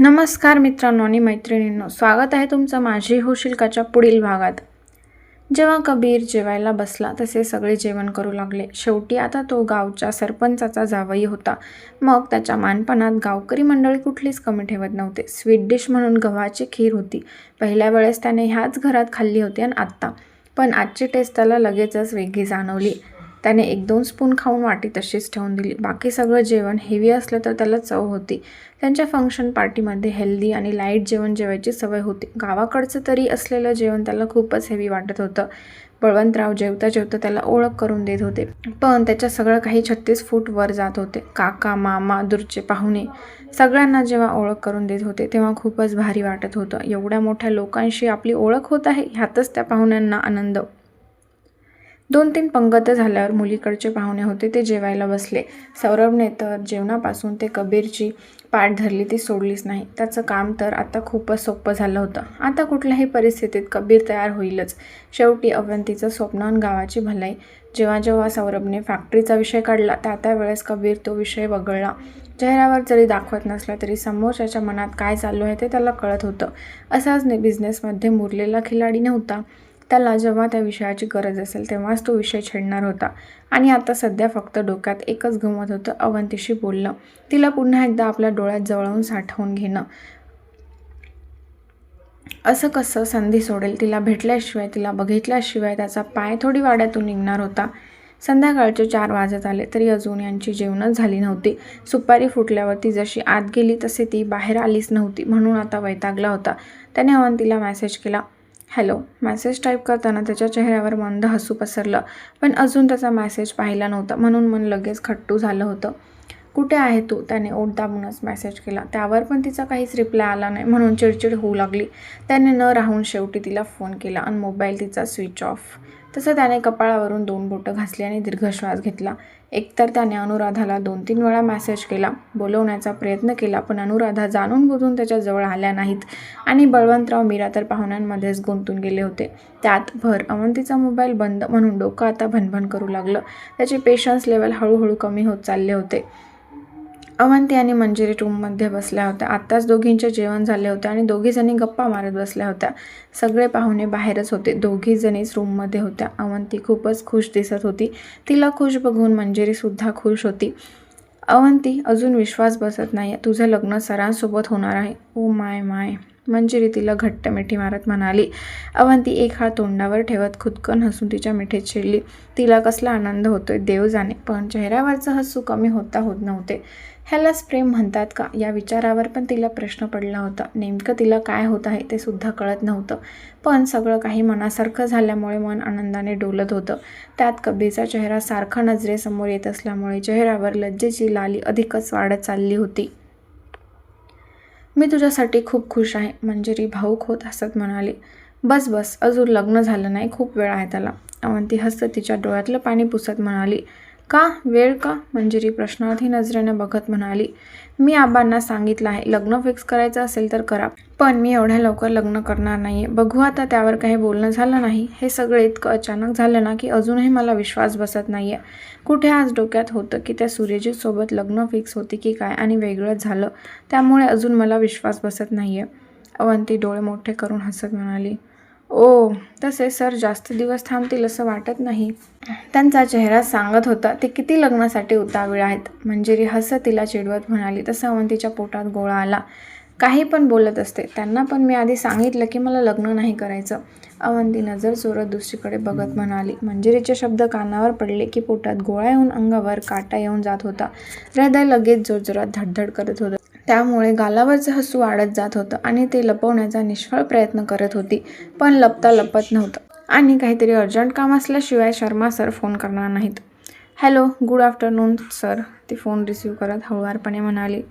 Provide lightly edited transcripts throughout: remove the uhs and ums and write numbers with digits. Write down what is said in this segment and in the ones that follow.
नमस्कार मित्रांनो आणि मैत्रिणींनो, स्वागत आहे तुमचं माझी होशिलकाच्या पुढील भागात. जेव्हा कबीर जेवायला बसला तसे सगळे जेवण करू लागले. शेवटी आता तो गावच्या सरपंचाचा जावई होता. मग त्याच्या मानपणात गावकरी मंडळी कुठलीच कमी ठेवत नव्हते. स्वीट डिश म्हणून गव्हाची खीर होती. पहिल्या वेळेस त्याने ह्याच घरात खाल्ली होती आणि आत्ता पण आजची टेस्ट त्याला लगेचच वेगळी जाणवली. त्याने 1-2 स्पून खाऊन वाटी तशीच ठेवून दिली. बाकी सगळं जेवण हेवी असलं तर त्याला चव होती. त्यांच्या फंक्शन पार्टीमध्ये हेल्दी आणि लाईट जेवण जेवायची सवय होती. गावाकडचं तरी असलेलं जेवण त्याला खूपच हेवी वाटत होतं. बळवंतराव जेवता जेवता त्याला ओळख करून देत होते. पण त्याच्या सगळं काही 36 फूट वर जात होते. काका, मामा, दूरचे पाहुणे सगळ्यांना जेव्हा ओळख करून देत होते तेव्हा खूपच भारी वाटत होतं. एवढ्या मोठ्या लोकांशी आपली ओळख होत आहे ह्यातच त्या पाहुण्यांना आनंद. 2-3 पंगत झाल्यावर मुलीकडचे पाहुणे होते ते जेवायला बसले. सौरभने तर जेवणापासून ते कबीरची पाठ धरली ती सोडलीच नाही. त्याचं काम तर आता खूपच सोपं झालं होतं. आता कुठल्याही परिस्थितीत कबीर तयार होईलच. शेवटी अवंतीचं स्वप्न आणि गावाची भलाई. जेव्हा जेव्हा सौरभने फॅक्टरीचा विषय काढला त्या वेळेस कबीर तो विषय वगळला. चेहऱ्यावर जरी दाखवत नसला तरी समोरच्याच्या मनात काय चालू आहे ते त्याला कळत होतं. असाच बिझनेसमध्ये मुरलेला खिलाडी नव्हता. त्याला जेव्हा त्या विषयाची गरज असेल तेव्हाच तो विषय छेडणार होता. आणि आता सध्या फक्त डोक्यात एकच गमत होतं, अवंतीशी बोलणं. तिला पुन्हा एकदा आपल्या डोळ्यात जवळून साठवून घेणं. असं कसं संधी सोडेल? तिला भेटल्याशिवाय, तिला बघितल्याशिवाय त्याचा पाय थोडी वाड्यातून निघणार होता. संध्याकाळचे 4 वाजत आले तरी अजून यांची जेवणच झाली नव्हती. सुपारी फुटल्यावर ती जशी आत गेली तसे ती बाहेर आलीच नव्हती. म्हणून आता वैतागला होता. त्याने अवंतीला मेसेज केला. हॅलो. मेसेज टाईप करताना त्याच्या चेहऱ्यावर मंद हसू पसरलं. पण अजून त्याचा मेसेज पाहिला नव्हता म्हणून मन लगेच खट्टू झालं होतं. कुठे आहे तू? त्याने ओठ दाबूनच मेसेज केला. त्यावर पण तिचा काहीच रिप्लाय आला नाही म्हणून चिडचिड होऊ लागली. त्याने न राहून शेवटी तिला फोन केला आणि मोबाईल तिचा स्विच ऑफ. तसं त्याने कपाळावरून 2 बोटं घासली आणि दीर्घ श्वास घेतला. एकतर त्याने अनुराधाला 2-3 वेळा मेसेज केला, बोलवण्याचा प्रयत्न केला, पण अनुराधा जाणून बुजून त्याच्याजवळ आल्या नाहीत. आणि बळवंतराव मीरा तर पाहुण्यांमध्येच गुंतून गेले होते. त्यात भर अवंतीचा मोबाईल बंद म्हणून डोकं आता भनभन करू लागलं. त्याचे पेशन्स लेवल हळूहळू कमी होत चालले होते. अवंती आणि मंजिरी रूममध्ये बसल्या होत्या. आत्ताच दोघींचे जेवण झाले होते आणि दोघीजणी गप्पा मारत बसल्या होत्या. सगळे पाहुणे बाहेरच होते. दोघीजणीच रूममध्ये होत्या. अवंती खूपच खुश दिसत होती. तिला खुश बघून मंजिरीसुद्धा खुश होती. अवंती, अजून विश्वास बसत नाही, तुझं लग्न सरांसोबत होणार आहे. ओ माय माय. मंजिरी तिला घट्ट मिठी मारत म्हणाली. अवंती एक हात तोंडावर ठेवत खुदकन हसून तिच्या मिठीत शिरली. तिला कसला आनंद होतोय देव जाणे, पण चेहऱ्यावरचं हसू कमी होत नव्हते. ह्यालाच प्रेम म्हणतात का? या विचारावर पण तिला प्रश्न पडला होता. नेमकं तिला काय होत आहे ते सुद्धा कळत नव्हतं. पण सगळं काही मनासारखं झाल्यामुळे मन आनंदाने डोलत होतं. त्यात कबीरचा चेहरा सारखा नजरेसमोर येत असल्यामुळे चेहऱ्यावर लज्जेची लाली अधिकच वाढत चालली होती. मी तुझ्यासाठी खूप खुश आहे, मंजिरी भाऊक होत हसत म्हणाली. बस अजून लग्न झालं नाही, खूप वेळ आहे त्याला. अवंती हसत तिच्या डोळ्यातलं पाणी पुसत म्हणाली. का? वेळ का? मंजिरी प्रश्नार्थी नजरेने बघत म्हणाली. मी आबांना सांगितलं आहे, लग्न फिक्स करायचं असेल तर करा, पण मी एवढ्या लवकर लग्न करणार नाहीये. बघू आता. त्यावर काही बोलणं झालं नाही. हे सगळं इतकं अचानक झालं ना की अजूनही मला विश्वास बसत नाहीये. कुठे आज डोक्यात होतं की त्या सूर्यजीतसोबत लग्न फिक्स होती की काय आणि वेगळंच झालं. त्यामुळे अजून मला विश्वास बसत नाहीये. अवंती डोळे मोठे करून हसत म्हणाली. ओ, तसे सर जास्त दिवस थांबतील असं वाटत नाही. त्यांचा चेहरा सांगत होता ते किती लग्नासाठी उतावीळ आहेत. मंजिरी हसत तिला चिडवत म्हणाली. तसं अवंतीच्या पोटात गोळा आला. काही पण बोलत असते. त्यांना पण मी आधी सांगितलं की मला लग्न नाही करायचं. अवंती नजर चोरत दुसरीकडे बघत म्हणाली. मंजिरीचे शब्द कानावर पडले की पोटात गोळा येऊन अंगावर काटा येऊन जात होता. हृदय लगेच जोरजोरात धडधड करत होतं. त्यामुळे गालावरचं हसू वाढत जात होतं आणि ते लपवण्याचा निष्फळ प्रयत्न करत होती. पण लपता लपत नव्हतं. आणि काहीतरी अर्जंट काम असल्याशिवाय शर्मा सर फोन करणार नाहीत. Hello, good afternoon sir. ती फोन रिसीव्ह करत हळुवारपणे म्हणाली.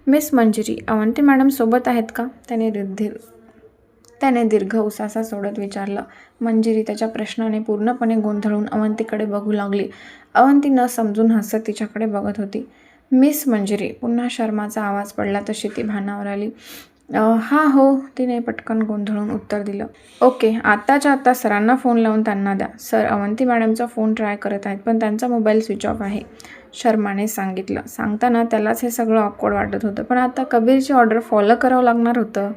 मिस मंजिरी, अवंती मॅडम सोबत आहेत का? त्याने दीर्घ उसासा सोडत विचारलं. मंजिरी त्याच्या प्रश्नाने पूर्णपणे गोंधळून अवंतीकडे बघू लागली. अवंती न समजून हसत तिच्याकडे बघत होती. मिस मंजिरी. पुन्हा शर्माचा आवाज पडला तशी ती भानावर आली. हा हो, तिने पटकन गोंधळून उत्तर दिलं. ओके, आत्ताच्या आत्ता सरांना फोन लावून त्यांना द्या. सर अवंती मॅडमचा फोन ट्राय करत आहेत पण त्यांचा मोबाईल स्विच ऑफ आहे. शर्माने सांगितलं. सांगताना त्यालाच हे सगळं ऑकवर्ड वाटत होतं, पण आता कबीरची ऑर्डर फॉलो करावं लागणार होतं.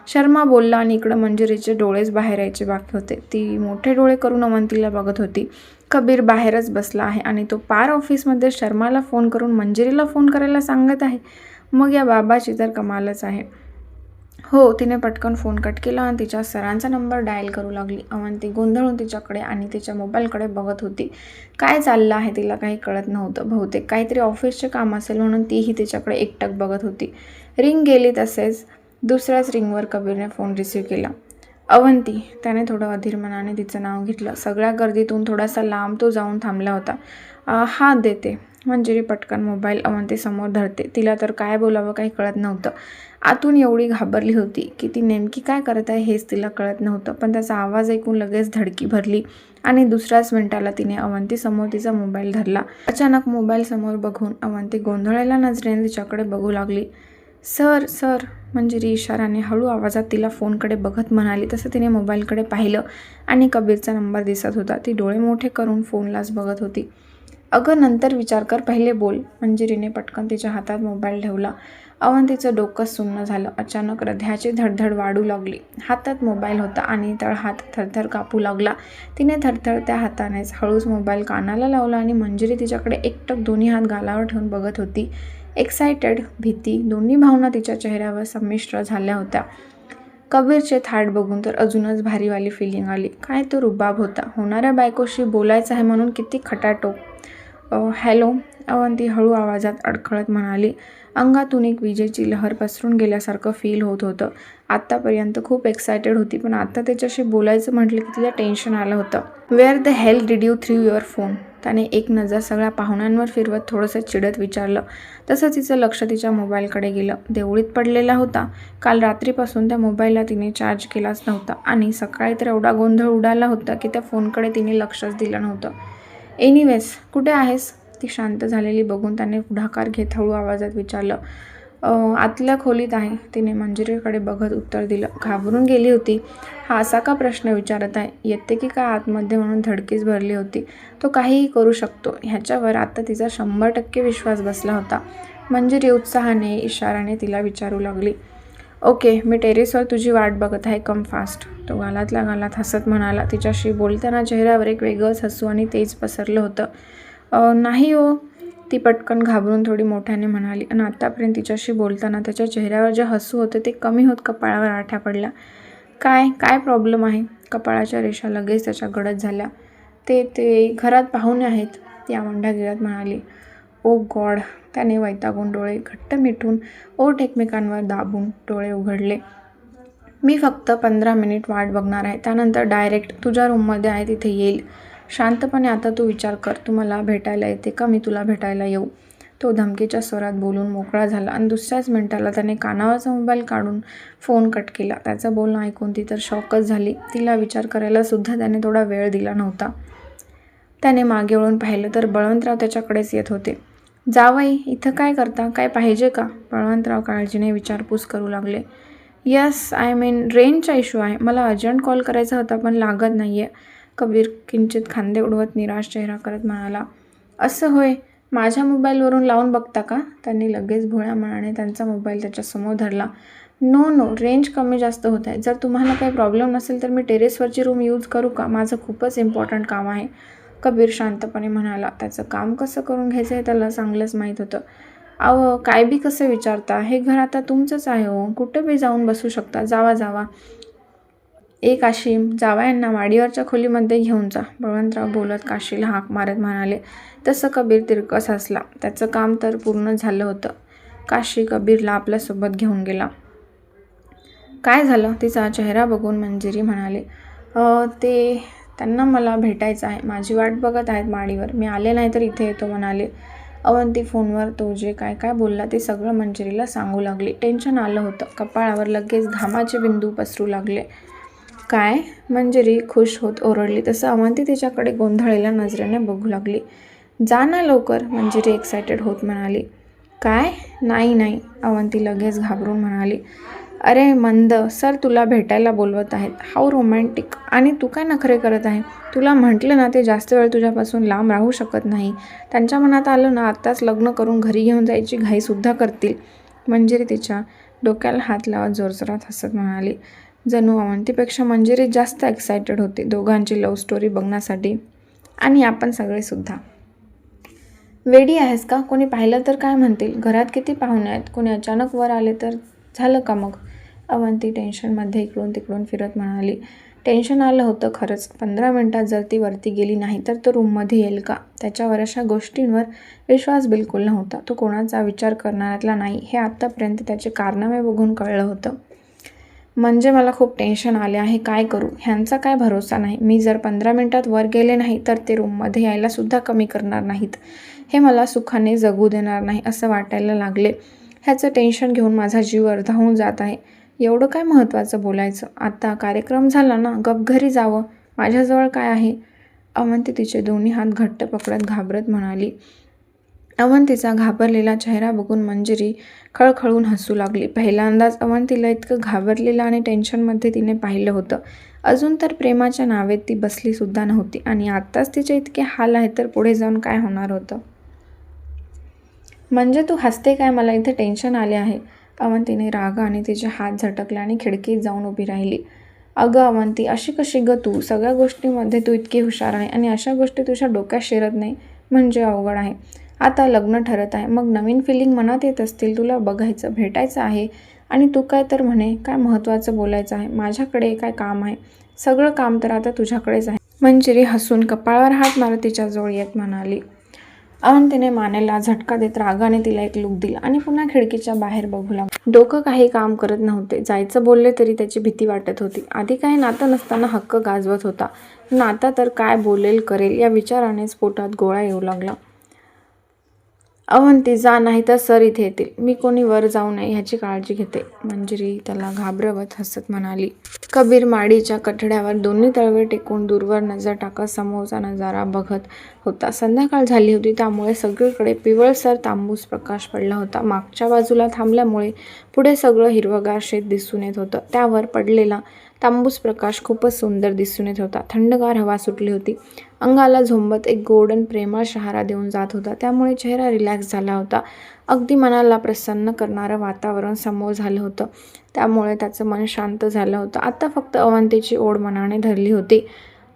शर्मा बोलला आणि इकडं मंजिरीचे डोळेच बाहेर यायचे बाकी होते. ती मोठे डोळे करून अवंतीला बघत होती. कबीर बाहेरच बसला आहे आणि तो पार ऑफिसमध्ये शर्माला फोन करून मंजिरीला फोन करायला सांगत आहे. मग या बाबाची तर कमालच आहे. हो, तिने पटकन फोन कट केला आणि तिच्या सरांचा नंबर डायल करू लागली. अवंती गोंधळून तिच्याकडे आणि तिच्या मोबाईलकडे बघत होती. काय चाललं आहे तिला काही कळत नव्हतं. बहुतेक काहीतरी ऑफिसचे काम असेल म्हणून तीही तिच्याकडे एकटक बघत होती. रिंग गेली. तसेच दुसऱ्याच रिंगवर कबीरने फोन रिसीव्ह केला. अवंती, त्याने थोडं अधीर मनाने तिचं नाव घेतलं. सगळ्या गर्दीतून थोडासा लांब तो जाऊन थांबला होता. हात देते. मंजिरी पटकन मोबाईल अवंतीसमोर धरते. तिला तर काय बोलावं काही कळत नव्हतं. आतून एवढी घाबरली होती की ती नेमकी काय करत आहे हेच तिला कळत नव्हतं. पण त्याचा आवाज ऐकून लगेच धडकी भरली आणि दुसऱ्याच मिनिटाला तिने अवंतीसमोर तिचा मोबाईल धरला. अचानक मोबाईल समोर बघून अवंती गोंधळलेल्या नजरेने तिच्याकडे बघू लागली. सर सर, मंजिरी इशाराने हळू आवाजात तिला फोनकडे बघत म्हणाली. तसं तिने मोबाईलकडे पाहिलं आणि कबीरचा नंबर दिसत होता. ती डोळे मोठे करून फोनलाच बघत होती. अगं नंतर विचार कर, पहिले बोल. मंजिरीने पटकन तिच्या हातात मोबाईल ठेवला. अवंतीचं डोकं सुन्न झालं. अचानक हृदयाची धडधड वाढू लागली. हातात मोबाईल होता आणि तळहात थरथर कापू लागला. तिने थरथरत्या हातानेच हळूच मोबाईल कानाला लावला आणि मंजिरी तिच्याकडे एकटक दोन्ही हात गालावर ठेवून बघत होती. एक्सायटेड, भीती दोन्ही भावना तिच्या चेहऱ्यावर संमिश्र झाल्या होत्या. कबीरचे थाट बघून तर अजूनच भारीवाली फिलिंग आली. काय तो रुबाब होता. होणाऱ्या बायकोशी बोलायचं आहे म्हणून किती खटाटोप. हॅलो, अवंती हळू आवाजात अडखळत म्हणाली. अंगातून एक विजेची लहर पसरून गेल्यासारखं फील होत होतं. आत्तापर्यंत खूप एक्सायटेड होती, पण आता त्याच्याशी बोलायचं म्हटलं की तिला टेन्शन आलं होतं. Where the hell did you through your phone? त्याने एक नजर सगळ्या पाहुण्यांवर फिरवत थोडंसं चिडत विचारलं. तसं तिचं लक्ष तिच्या मोबाईलकडे गेलं. देवळीत पडलेला होता. काल रात्रीपासून त्या मोबाईलला तिने चार्ज केलाच नव्हता आणि सकाळी तर एवढा गोंधळ उडाला होता की त्या फोनकडे तिने लक्षच दिलं नव्हतं. एनिवेज, कुठे आहेस? ती शांत झालेली बघून त्याने पुढाकार घेत हळू आवाजात विचारलं. आतल्या खोलीत आहे, तिने मंजिरीकडे बघत उत्तर दिलं. घाबरून गेली होती. हा असा का प्रश्न विचारत आहे? येते की काय आतमध्ये म्हणून धडकीच भरली होती. तो काहीही करू शकतो ह्याच्यावर आता तिचा 100% विश्वास बसला होता. मंजिरी उत्साहाने इशाराने तिला विचारू लागली. ओके, मी टेरेसवर तुझी वाट बघत आहे, कम फास्ट. तो गालातल्या गालात हसत म्हणाला. तिच्याशी बोलताना चेहऱ्यावर एक वेगळंच हसू आणि तेज पसरलं होतं. नाही हो, ती पटकन घाबरून थोडी मोठ्याने म्हणाली आणि आत्तापर्यंत तिच्याशी बोलताना त्याच्या चेहऱ्यावर जे हसू होते ते कमी होत कपाळावर आठ्या पडल्या. काय प्रॉब्लेम आहे? कपाळाच्या रेषा लगेच त्याच्या गडद झाल्या. ते घरात पाहुणे आहेत, ती आवंढा गिळत म्हणाली. ओ गॉड, त्याने वैतागून डोळे घट्ट मिठून ओठ एकमेकांवर दाबून डोळे उघडले. मी फक्त 15 मिनिट वाट बघणार आहे, त्यानंतर डायरेक्ट तुझ्या रूममध्ये आहे तिथे येईल. शांतपणे आता तू विचार कर, तू मला भेटायला येते का मी तुला भेटायला येऊ? तो धमकीच्या स्वरात बोलून मोकळा झाला आणि दुसऱ्याच मिनिटाला त्याने कानावरचा मोबाईल काढून फोन कट केला. त्याचं बोलणं ऐकून ती तर शॉकच झाली. तिला विचार करायला सुद्धा त्याने थोडा वेळ दिला नव्हता. त्याने मागे वळून पाहिलं तर बळवंतराव त्याच्याकडेच येत होते. जावई, इथं काय करता? काय पाहिजे का? बळवंतराव काळजीने विचारपूस करू लागले. यस, आय मीन रेंजचा इश्यू आहे. मला अर्जंट कॉल करायचा होता पण लागत नाही आहे. कबीर किंचित खांदे उडवत निराश चेहरा करत म्हणाला. असं होय, माझ्या मोबाईलवरून लावून बघता का? त्यांनी लगेच भोळ्या मनाने त्यांचा मोबाईल त्याच्यासमोर धरला. नो, रेंज कमी जास्त होत आहे. जर तुम्हाला काही प्रॉब्लेम नसेल तर मी टेरेसवरची रूम यूज करू का? माझं खूपच इम्पॉर्टंट काम आहे. कबीर शांतपणे म्हणाला. त्याचं काम कसं करून घ्यायचं हे त्याला चांगलंच माहीत होतं. अहो, काय बी कसं विचारता? हे घर आता तुमचंच आहे हो. कुठं बी जाऊन बसू शकता. जावा. काशी, जावयांना वाडीवरच्या खोलीमध्ये घेऊन जा. बळवंतराव बोलत काशीला हाक मारत म्हणाले. तसं कबीर तिरकस हसला. त्याचं काम तर पूर्ण झालं होतं. काशी कबीरला आपल्यासोबत घेऊन गेला. काय झालं? तिचा चेहरा बघून मंजिरी म्हणाले. त्यांना मला भेटायचं आहे. माझी वाट बघत आहेत माडीवर. मी आले नाही तर इथे येतो म्हणाले. अवंती फोनवर तो जे काय बोलला ते सगळं मंजिरीला सांगू लागली. टेन्शन आलं होतं. कपाळावर लगेच घामाचे बिंदू पसरू लागले. काय? मंजिरी खुश होत ओरडली. तसं अवंती तिच्याकडे गोंधळलेल्या नजरेने बघू लागली. जा ना लवकर, मंजिरी एक्सायटेड होत म्हणाली. काय? नाही, अवंती लगेच घाबरून म्हणाली. अरे मंद, सर तुला भेटायला बोलवत आहेत. How romantic. आणि तू काय नखरे करत आहे? तुला म्हटलं ना ते जास्त वेळ तुझ्यापासून लांब राहू शकत नाही. त्यांच्या मनात आलं ना आत्ताच लग्न करून घरी घेऊन जायची घाईसुद्धा करतील. मंजिरी तिच्या डोक्याला हात लावत जोरजोरात हसत म्हणाली. जणू अवंतीपेक्षा मंजिरी जास्त एक्सायटेड होती दोघांची लव्ह स्टोरी बघण्यासाठी. आणि आपण सगळेसुद्धा. वेडी आहेस का? कोणी पाहिलं तर काय म्हणतील? घरात किती पाहुणे आहेत, कोणी अचानक वर आले तर झालं का मग? अवंती टेन्शनमध्ये इकडून तिकडून फिरत म्हणाली. टेन्शन आलं होतं खरंच. 15 मिनिटात जर ती वरती गेली नाही तर तो रूममध्ये येईल का? त्याच्यावर अशा गोष्टींवर विश्वास बिलकुल नव्हता. तो कोणाचा विचार करणाऱ्यातला नाही हे आत्तापर्यंत त्याचे कारनामे बघून कळलं होतं. म्हणजे मला खूप टेन्शन आले आहे, काय करू? ह्यांचा काय भरोसा नाही. मी जर 15 मिनिटात वर गेले नाही तर ते रूममध्ये यायलासुद्धा कमी करणार नाहीत. हे मला सुखाने जगू देणार नाही असं वाटायला लागले. ह्याचं टेन्शन घेऊन माझा जीव अर्धा होऊन जात आहे. एवढं काय महत्त्वाचं बोलायचं? आता कार्यक्रम झाला ना, गप घरी जावं. माझ्याजवळ काय आहे? अवंती तिचे दोन्ही हात घट्ट पकडत घाबरत म्हणाली. अवंतीचा घाबरलेला चेहरा बघून मंजिरी खळखळून हसू लागली. पहिल्यांदाच अवंतीला इतकं घाबरलेलं आणि टेन्शनमध्ये तिने पाहिलं होतं. अजून तर प्रेमाच्या नावेत ती बसलीसुद्धा नव्हती आणि आत्ताच तिचे इतके हाल आहेत तर पुढे जाऊन काय होणार होतं? म्हणजे तू हसते काय? मला इथे टेन्शन आले आहे. अवंतीने रागाने तिचे हात झटकले आणि खिडकीत जाऊन उभी राहिली. अगं अवंती, अशी कशी गं तू? सगळ्या गोष्टींमध्ये तू इतकी हुशार आहे आणि अशा गोष्टी तुझ्या डोक्यात शिरत नाही म्हणजे अवघड आहे. आता लग्न ठरत आहे, मग नवीन फिलिंग मनात येत असतील. तुला बघायचं, भेटायचं आहे आणि तू काय तर म्हणे काय महत्त्वाचं बोलायचं आहे. माझ्याकडे काय काम आहे? सगळं काम तर आता तुझ्याकडेच आहे. मंजिरी हसून कपाळावर हात मारत तिच्याजवळ येत म्हणाली. अवंतीने मानेला झटका देत रागाने तिला एक लूक दिला आणि पुन्हा खिडकीच्या बाहेर बघू लागली. डोकं काही काम करत नव्हते. जायचं बोलले तरी त्याची भीती वाटत होती. आधी काही नातं नसताना हक्क गाजवत होता. नाता तर काय बोलेल करेल या विचारानेच पोटात गोळा येऊ लागला. अवंती जा, नाही तर सर इथे येतील. मी कोणी वर जाऊ नये ह्याची काळजी घेते. मंजिरी त्याला घाबरवत हसत म्हणाली. कबीर माडीच्या कठड्यावर दोन्ही तळवे टेकून दूरवर नजर टाकत समोरचा नजारा बघत होता. संध्याकाळ झाली होती त्यामुळे सगळीकडे पिवळसर तांबूस प्रकाश पडला होता. मागच्या बाजूला थांबल्यामुळे पुढे सगळं हिरवगार शेत दिसून येत होतं. त्यावर पडलेला तांबूस प्रकाश खूपच सुंदर दिसून येत होता. थंडगार हवा सुटली होती. अंगाला झोंबत एक गोडन प्रेमळ शहारा देऊन जात होता. त्यामुळे चेहरा रिलॅक्स झाला होता. अगदी मनाला प्रसन्न करणारं वातावरण समोर झालं होतं. त्यामुळे त्याचं मन शांत झालं होतं. आता फक्त अवंतीची ओढ मनाने धरली होती.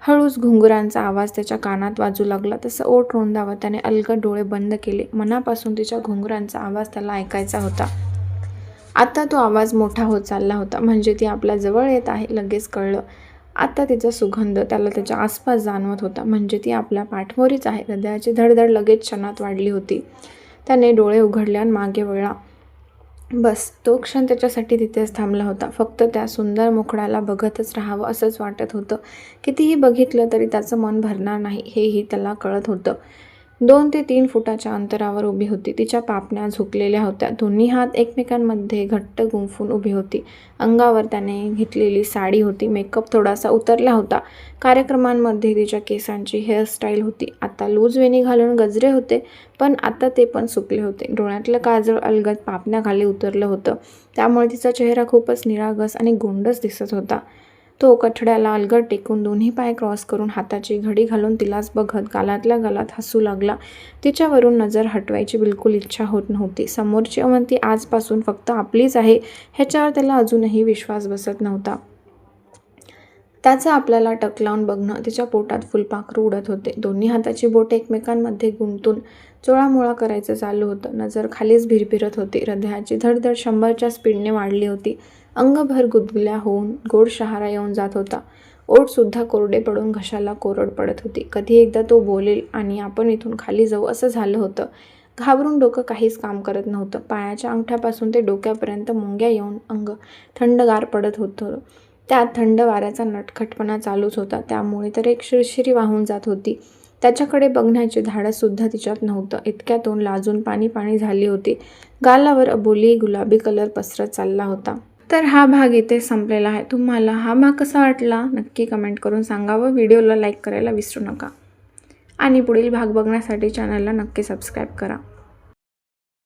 हळूच घुंगुरांचा आवाज त्याच्या कानात वाजू लागला. तसं ओठ रोंदावत त्याने अलगद डोळे बंद केले. मनापासून तिच्या घुंगुरांचा आवाज त्याला ऐकायचा होता. आता तो आवाज मोठा होत चालला होता. म्हणजे ती आपल्या जवळ येत आहे लगेच कळलं. आता तिचा सुगंध त्याला त्याच्या आसपास जाणवत होता. म्हणजे ती आपल्या पाठमोरीच आहे. हृदयाची धडधड लगेच क्षणात वाढली होती. त्याने डोळे उघडले आणि मागे वळला. बस तो क्षण त्याच्यासाठी तिथेच थांबला होता. फक्त त्या सुंदर मुखड्याला बघतच राहावं असंच वाटत होतं. कितीही बघितलं तरी त्याचं मन भरणार नाही हेही त्याला कळत होतं. 2 ते 3 फुटाच्या अंतरावर उभी होती. तिच्या पापण्या झुकलेल्या होत्या. दोन्ही हात एकमेकांमध्ये घट्ट गुंफून उभी होती. अंगावर त्याने घेतलेली साडी होती. मेकअप थोडासा उतरला होता. कार्यक्रमांमध्ये तिच्या केसांची हेअरस्टाईल होती. आता लूज वेणी घालून गजरे होते, पण आता ते पण सुकले होते. डोळ्यातलं काजळ अलगद पापण्याखाली उतरलं होतं. त्यामुळे तिचा चेहरा खूपच निरागस आणि गोंडस दिसत होता. तो कठड्याला अलगद टेकून दोन्ही पाय क्रॉस करून हाताची घडी घालून तिलाच बघत गालातल्या गालात हसू लागला. तिच्यावरून नजर हटवायची बिलकुल इच्छा होत नव्हती. समोरची अवंती आजपासून फक्त आपलीच आहे ह्याच्यावर त्याला अजूनही विश्वास बसत नव्हता. त्याचं आपल्याला टक लावून बघणं, तिच्या पोटात फुलपाखरू उडत होते. दोन्ही हाताची बोटे एकमेकांमध्ये गुंतून चोळामोळा करायचं चालू होतं. नजर खालीच भिरभिरत होती. हृदयाची धडधड 100च्या स्पीडने वाढली होती. अंगभर गुदगुल्या होऊन गोड शहारा येऊन जात होता. ओठसुद्धा कोरडे पडून घशाला कोरड पडत होती. कधी एकदा तो बोलेल आणि आपण इथून खाली जाऊ असं झालं होतं. घाबरून डोकं काहीच काम करत नव्हतं. पायाच्या अंगठ्यापासून ते डोक्यापर्यंत मुंग्या येऊन अंग थंडगार पडत होतं. त्यात थंड वाऱ्याचा नटखटपणा चालूच होता. त्यामुळे तर एक शिरशिरी वाहून जात होती. त्याच्याकडे बघण्याचे धाडससुद्धा तिच्यात नव्हतं. इतक्यातून लाजून पाणी पाणी झाली होती. गालावर अबोली गुलाबी कलर पसरत चालला होता. तर हा भाग इथे संपलेला आहे. तुम्हाला हा भाग कसा वाटला नक्की कमेंट करून सांगा व व्हिडिओला लाईक करायला विसरू नका. आणि पुढील भाग बघण्यासाठी चॅनलला नक्की सबस्क्राईब करा.